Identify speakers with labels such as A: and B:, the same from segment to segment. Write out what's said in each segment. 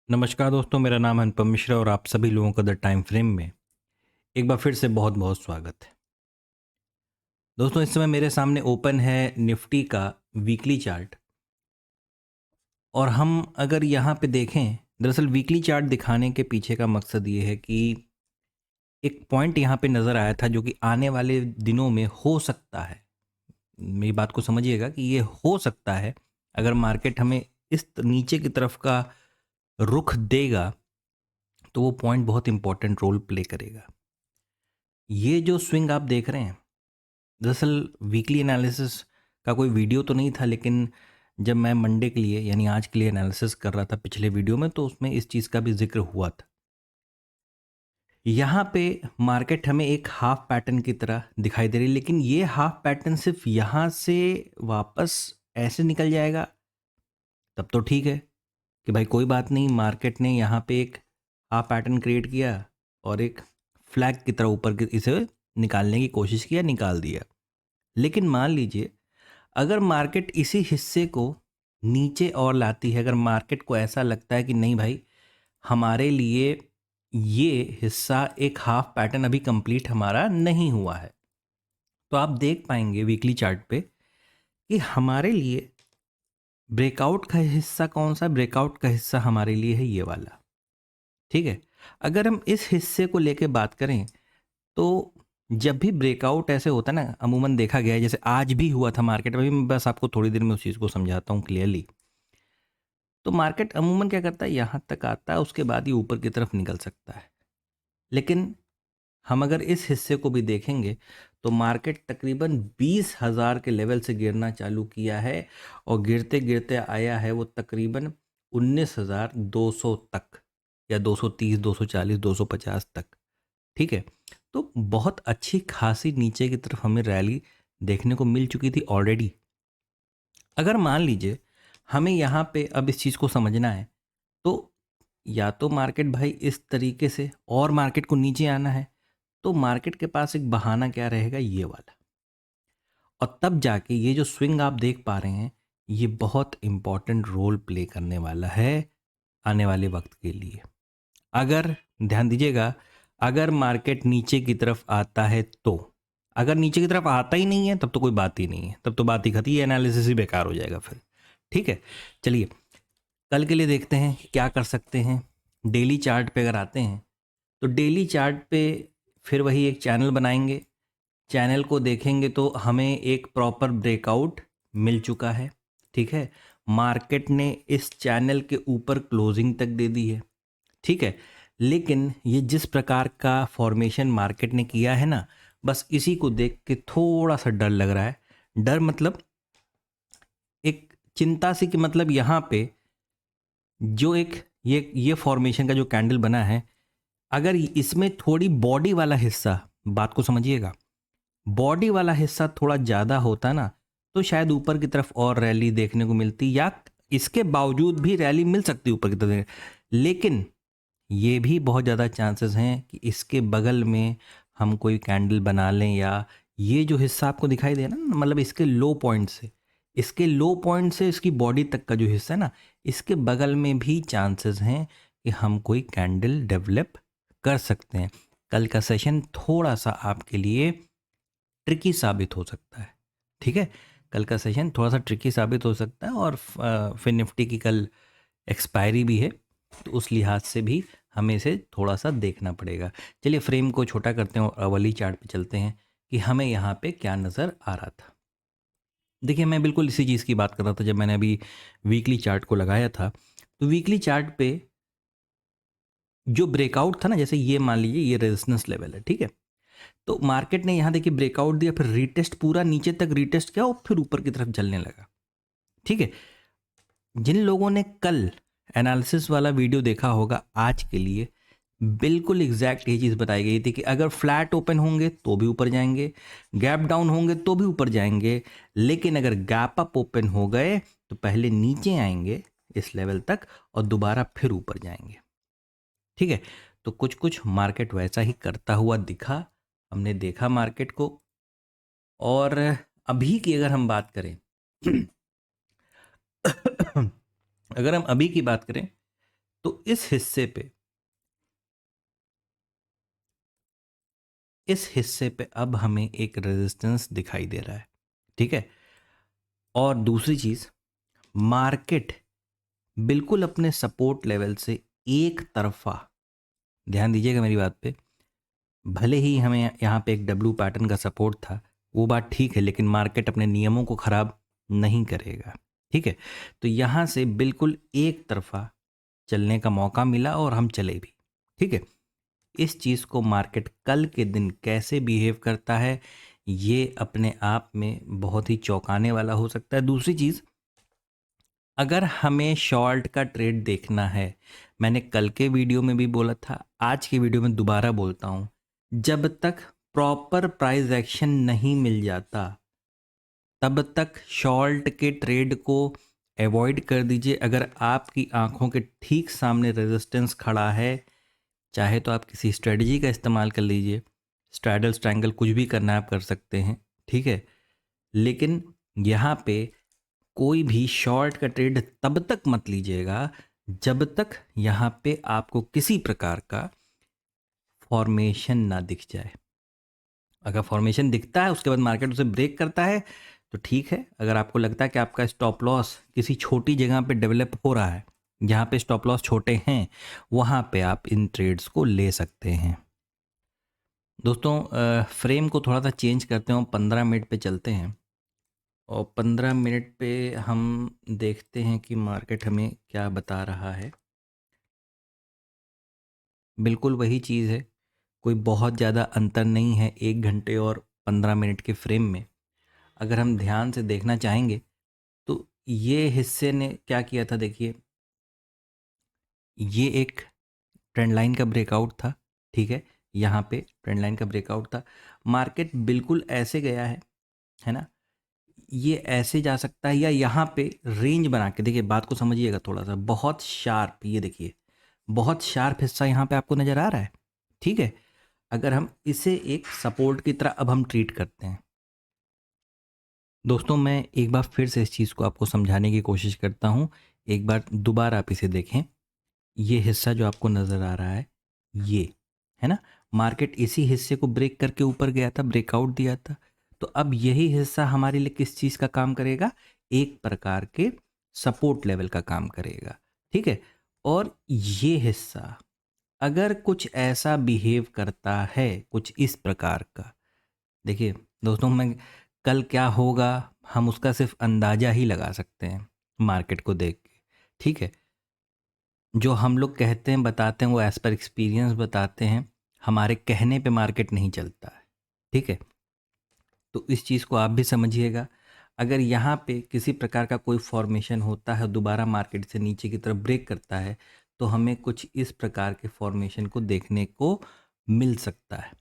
A: नमस्कार दोस्तों, मेरा नाम है अनुपम मिश्रा और आप सभी लोगों का द टाइम फ्रेम में एक बार फिर से बहुत बहुत स्वागत है। दोस्तों, इस समय मेरे सामने ओपन है निफ्टी का वीकली चार्ट। और हम अगर यहाँ पे देखें, दरअसल वीकली चार्ट दिखाने के पीछे का मकसद ये है कि एक पॉइंट यहाँ पे नज़र आया था जो कि आने वाले दिनों में हो सकता है। मेरी बात को समझिएगा कि ये हो सकता है, अगर मार्केट हमें इस नीचे की तरफ का रुख देगा तो वो पॉइंट बहुत इंपॉर्टेंट रोल प्ले करेगा। ये जो स्विंग आप देख रहे हैं, दरअसल वीकली एनालिसिस का कोई वीडियो तो नहीं था, लेकिन जब मैं मंडे के लिए यानी आज के लिए एनालिसिस कर रहा था पिछले वीडियो में, तो उसमें इस चीज़ का भी जिक्र हुआ था। यहाँ पे मार्केट हमें एक हाफ पैटर्न की तरह दिखाई दे रही है, लेकिन ये हाफ पैटर्न सिर्फ यहाँ से वापस ऐसे निकल जाएगा तब तो ठीक है कि भाई कोई बात नहीं, मार्केट ने यहाँ पे एक हाफ पैटर्न क्रिएट किया और एक फ्लैग की तरह ऊपर इसे निकालने की कोशिश किया, निकाल दिया। लेकिन मान लीजिए अगर मार्केट इसी हिस्से को नीचे और लाती है, अगर मार्केट को ऐसा लगता है कि नहीं भाई, हमारे लिए ये हिस्सा एक हाफ पैटर्न अभी कंप्लीट हमारा नहीं हुआ है, तो आप देख पाएंगे वीकली चार्ट पे कि हमारे लिए ब्रेकआउट का हिस्सा कौन सा, ब्रेकआउट का हिस्सा हमारे लिए है ये वाला। ठीक है, अगर हम इस हिस्से को लेके बात करें तो जब भी ब्रेकआउट ऐसे होता है ना, अमूमन देखा गया है, जैसे आज भी हुआ था मार्केट में भी, मैं बस आपको थोड़ी देर में उस चीज़ को समझाता हूँ क्लियरली। तो मार्केट अमूमन क्या करता है, यहाँ तक आता है, उसके बाद ही ऊपर की तरफ निकल सकता है। लेकिन हम अगर इस हिस्से को भी देखेंगे तो मार्केट तकरीबन 20,000 के लेवल से गिरना चालू किया है और गिरते गिरते आया है वो तकरीबन 19,200 तक, या 230, 240, 250 तक। ठीक है, तो बहुत अच्छी खासी नीचे की तरफ हमें रैली देखने को मिल चुकी थी ऑलरेडी। अगर मान लीजिए हमें यहाँ पे अब इस चीज़ को समझना है, तो या तो मार्केट भाई इस तरीके से और मार्केट को नीचे आना है, तो मार्केट के पास एक बहाना क्या रहेगा, ये वाला। और तब जाके ये जो स्विंग आप देख पा रहे हैं, ये बहुत इंपॉर्टेंट रोल प्ले करने वाला है आने वाले वक्त के लिए। अगर ध्यान दीजिएगा, अगर मार्केट नीचे की तरफ आता है तो, अगर नीचे की तरफ आता ही नहीं है तब तो कोई बात ही नहीं है, तब तो बात ही खत्म, ये एनालिसिस ही बेकार हो जाएगा फिर। ठीक है, चलिए कल के लिए देखते हैं कि क्या कर सकते हैं। डेली चार्ट पे अगर आते हैं तो डेली चार्ट पे फिर वही एक चैनल बनाएंगे, चैनल को देखेंगे तो हमें एक प्रॉपर ब्रेकआउट मिल चुका है। ठीक है, मार्केट ने इस चैनल के ऊपर क्लोजिंग तक दे दी है। ठीक है, लेकिन ये जिस प्रकार का फॉर्मेशन मार्केट ने किया है ना, बस इसी को देख के थोड़ा सा डर लग रहा है। डर मतलब एक चिंता सी, कि मतलब यहाँ पे जो एक ये फॉर्मेशन का जो कैंडल बना है, अगर इसमें थोड़ी बॉडी वाला हिस्सा, बात को समझिएगा, बॉडी वाला हिस्सा थोड़ा ज़्यादा होता ना, तो शायद ऊपर की तरफ और रैली देखने को मिलती, या इसके बावजूद भी रैली मिल सकती ऊपर की तरफ। लेकिन ये भी बहुत ज़्यादा चांसेस हैं कि इसके बगल में हम कोई कैंडल बना लें, या ये जो हिस्सा आपको दिखाई दे ना, मतलब इसके लो पॉइंट से, इसके लो पॉइंट से इसकी बॉडी तक का जो हिस्सा है ना, इसके बगल में भी चांसेस हैं कि हम कोई कैंडल डेवलप कर सकते हैं। कल का सेशन थोड़ा सा आपके लिए ट्रिकी साबित हो सकता है। ठीक है, कल का सेशन थोड़ा सा ट्रिकी साबित हो सकता है, और फिर निफ्टी की कल एक्सपायरी भी है, तो उस लिहाज से भी हमें इसे थोड़ा सा देखना पड़ेगा। चलिए फ्रेम को छोटा करते हैं और अवली चार्ट पे चलते हैं कि हमें यहाँ पे क्या नज़र आ रहा था। देखिए, मैं बिल्कुल इसी चीज़ की बात कर रहा था जब मैंने अभी वीकली चार्ट को लगाया था। तो वीकली चार्ट पे जो ब्रेकआउट था ना, जैसे ये मान लीजिए ये रेजिस्टेंस लेवल है। ठीक है, तो मार्केट ने यहाँ देखिए ब्रेकआउट दिया, फिर रीटेस्ट, पूरा नीचे तक रीटेस्ट किया और फिर ऊपर की तरफ चलने लगा। ठीक है, जिन लोगों ने कल एनालिसिस वाला वीडियो देखा होगा, आज के लिए बिल्कुल एग्जैक्ट ये चीज़ बताई गई थी कि अगर फ्लैट ओपन होंगे तो भी ऊपर जाएंगे, गैप डाउन होंगे तो भी ऊपर जाएंगे, लेकिन अगर गैप अप ओपन हो गए तो पहले नीचे आएंगे इस लेवल तक और दोबारा फिर ऊपर जाएंगे। ठीक है, तो कुछ कुछ मार्केट वैसा ही करता हुआ दिखा, हमने देखा मार्केट को। और अभी की अगर हम बात करें अगर हम अभी की बात करें तो इस हिस्से पे अब हमें एक रेजिस्टेंस दिखाई दे रहा है, ठीक है। और दूसरी चीज़, मार्केट बिल्कुल अपने सपोर्ट लेवल से एक तरफा, ध्यान दीजिएगा मेरी बात पे, भले ही हमें यहाँ पे एक डब्ल्यू पैटर्न का सपोर्ट था, वो बात ठीक है, लेकिन मार्केट अपने नियमों को ख़राब नहीं करेगा, ठीक है। तो यहाँ से बिल्कुल एक तरफा चलने का मौका मिला और हम चले भी, ठीक है। इस चीज़ को मार्केट कल के दिन कैसे बिहेव करता है, ये अपने आप में बहुत ही चौंकाने वाला हो सकता है। दूसरी चीज़, अगर हमें शॉर्ट का ट्रेड देखना है, मैंने कल के वीडियो में भी बोला था, आज के वीडियो में दोबारा बोलता हूँ, जब तक प्रॉपर प्राइस एक्शन नहीं मिल जाता तब तक शॉर्ट के ट्रेड को अवॉइड कर दीजिए। अगर आपकी आंखों के ठीक सामने रेजिस्टेंस खड़ा है, चाहे तो आप किसी स्ट्रेटजी का इस्तेमाल कर लीजिए, स्ट्रैडल स्ट्रैंगल कुछ भी करना है आप कर सकते हैं, ठीक है। लेकिन यहाँ पे कोई भी शॉर्ट का ट्रेड तब तक मत लीजिएगा जब तक यहाँ पे आपको किसी प्रकार का फॉर्मेशन ना दिख जाए। अगर फॉर्मेशन दिखता है, उसके बाद मार्केट उसे ब्रेक करता है, तो ठीक है। अगर आपको लगता है कि आपका स्टॉप लॉस किसी छोटी जगह पे डेवलप हो रहा है, जहाँ पे स्टॉप लॉस छोटे हैं, वहाँ पे आप इन ट्रेड्स को ले सकते हैं। दोस्तों, फ्रेम को थोड़ा सा चेंज करते हैं, 15 मिनट पे चलते हैं और 15 मिनट पे हम देखते हैं कि मार्केट हमें क्या बता रहा है। बिल्कुल वही चीज़ है, कोई बहुत ज़्यादा अंतर नहीं है 1 घंटे और 15 मिनट के फ्रेम में। अगर हम ध्यान से देखना चाहेंगे तो ये हिस्से ने क्या किया था, देखिए, ये एक ट्रेंड लाइन का ब्रेकआउट था, ठीक है। यहाँ पे ट्रेंड लाइन का ब्रेकआउट था, मार्केट बिल्कुल ऐसे गया है ना। ये ऐसे जा सकता है या यहाँ पे रेंज बना के, देखिए बात को समझिएगा थोड़ा सा, बहुत शार्प, ये देखिए बहुत शार्प हिस्सा यहाँ पे आपको नज़र आ रहा है, ठीक है। अगर हम इसे एक सपोर्ट की तरह अब हम ट्रीट करते हैं, दोस्तों मैं एक बार फिर से इस चीज़ को आपको समझाने की कोशिश करता हूँ, एक बार दोबारा आप इसे देखें। ये हिस्सा जो आपको नज़र आ रहा है, ये है ना, मार्केट इसी हिस्से को ब्रेक करके ऊपर गया था, ब्रेकआउट दिया था। तो अब यही हिस्सा हमारे लिए किस चीज़ का काम करेगा, एक प्रकार के सपोर्ट लेवल का काम करेगा, ठीक है। और ये हिस्सा अगर कुछ ऐसा बिहेव करता है, कुछ इस प्रकार का, देखिए दोस्तों, मैं कल क्या होगा हम उसका सिर्फ अंदाज़ा ही लगा सकते हैं मार्केट को देख के, ठीक है। जो हम लोग कहते हैं, बताते हैं, वो एज़ पर एक्सपीरियंस बताते हैं, हमारे कहने पे मार्केट नहीं चलता है, ठीक है। तो इस चीज़ को आप भी समझिएगा। अगर यहाँ पे किसी प्रकार का कोई फॉर्मेशन होता है, दोबारा मार्केट से नीचे की तरफ ब्रेक करता है, तो हमें कुछ इस प्रकार के फॉर्मेशन को देखने को मिल सकता है।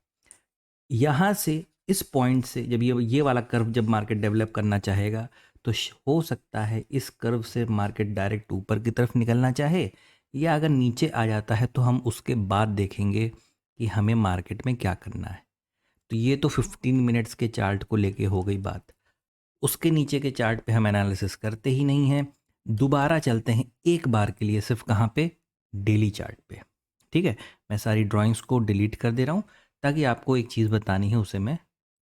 A: यहाँ से, इस पॉइंट से, जब ये वाला कर्व जब मार्केट डेवलप करना चाहेगा, तो हो सकता है इस कर्व से मार्केट डायरेक्ट ऊपर की तरफ निकलना चाहे, या अगर नीचे आ जाता है तो हम उसके बाद देखेंगे कि हमें मार्केट में क्या करना है। तो ये तो 15 मिनट्स के चार्ट को लेके हो गई बात। उसके नीचे के चार्ट पे हम एनालिसिस करते ही नहीं हैं। दोबारा चलते हैं एक बार के लिए सिर्फ कहाँ पे, डेली चार्ट पे, ठीक है। मैं सारी ड्राइंग्स को डिलीट कर दे रहा हूँ ताकि आपको एक चीज़ बतानी है उसे मैं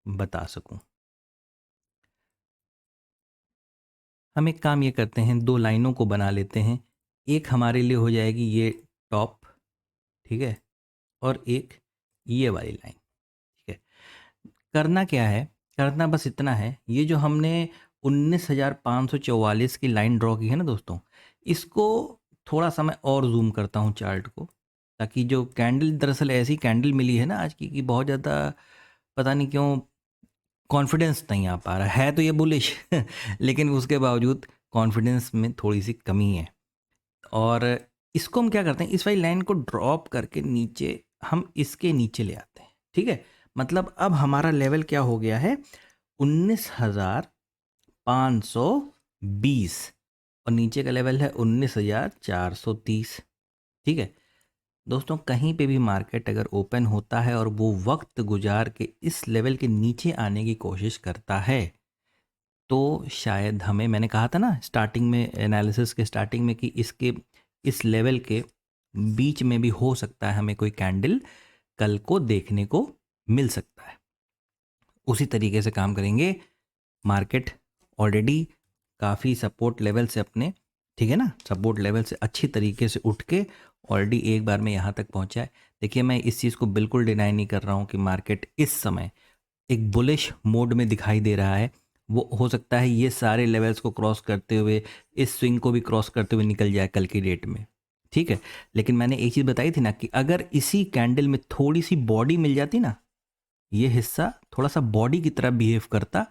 A: बता सकूँ। हम एक काम ये करते हैं, दो लाइनों को बना लेते हैं। एक हमारे लिए हो जाएगी ये टॉप, ठीक है, और एक ये वाली लाइन, ठीक है। करना क्या है, करना बस इतना है, ये जो हमने 19,544 की लाइन ड्रॉ की है ना दोस्तों, इसको थोड़ा सा मैं और जूम करता हूँ चार्ट को, ताकि जो कैंडल, दरअसल ऐसी कैंडल मिली है ना आज की कि बहुत ज़्यादा पता नहीं क्यों कॉन्फिडेंस नहीं आ पा रहा है तो ये बुलिश लेकिन उसके बावजूद कॉन्फिडेंस में थोड़ी सी कमी है। और इसको हम क्या करते हैं, इस वाली लाइन को ड्रॉप करके नीचे, हम इसके नीचे ले आते हैं, ठीक है। मतलब अब हमारा लेवल क्या हो गया है, 19,520, और नीचे का लेवल है 19,430, ठीक है। दोस्तों, कहीं पे भी मार्केट अगर ओपन होता है और वो वक्त गुजार के इस लेवल के नीचे आने की कोशिश करता है, तो शायद हमें, मैंने कहा था ना स्टार्टिंग में, एनालिसिस के स्टार्टिंग में, कि इसके, इस लेवल के बीच में भी हो सकता है हमें कोई कैंडल कल को देखने को मिल सकता है। उसी तरीके से काम करेंगे। मार्केट ऑलरेडी काफ़ी सपोर्ट लेवल से अपने, ठीक है ना, सपोर्ट लेवल से अच्छी तरीके से उठ के ऑलरेडी एक बार में यहाँ तक पहुँचा है। देखिए, मैं इस चीज़ को बिल्कुल डिनाई नहीं कर रहा हूँ कि मार्केट इस समय एक बुलिश मोड में दिखाई दे रहा है। वो हो सकता है ये सारे लेवल्स को क्रॉस करते हुए, इस स्विंग को भी क्रॉस करते हुए निकल जाए कल की डेट में, ठीक है। लेकिन मैंने एक चीज़ बताई थी ना कि अगर इसी कैंडल में थोड़ी सी बॉडी मिल जाती ना, ये हिस्सा थोड़ा सा बॉडी की तरह बिहेव करता,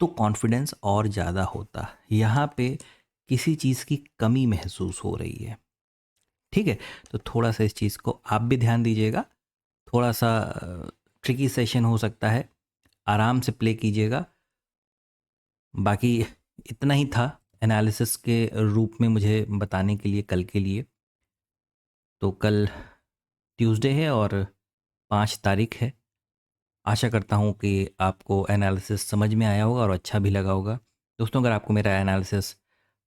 A: तो कॉन्फिडेंस और ज़्यादा होता। यहाँ पे किसी चीज़ की कमी महसूस हो रही है, ठीक है। तो थोड़ा सा इस चीज़ को आप भी ध्यान दीजिएगा। थोड़ा सा ट्रिकी सेशन हो सकता है, आराम से प्ले कीजिएगा। बाकी इतना ही था एनालिसिस के रूप में मुझे बताने के लिए कल के लिए। तो कल ट्यूसडे है और 5 तारीख है। आशा करता हूँ कि आपको एनालिसिस समझ में आया होगा और अच्छा भी लगा होगा। दोस्तों, अगर आपको मेरा एनालिसिस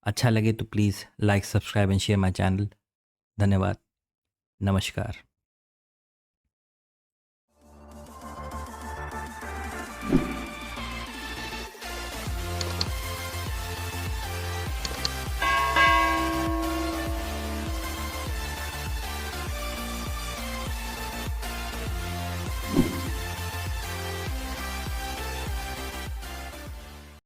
A: अच्छा लगे तो please like, subscribe and share my channel. धन्यवाद। नमस्कार।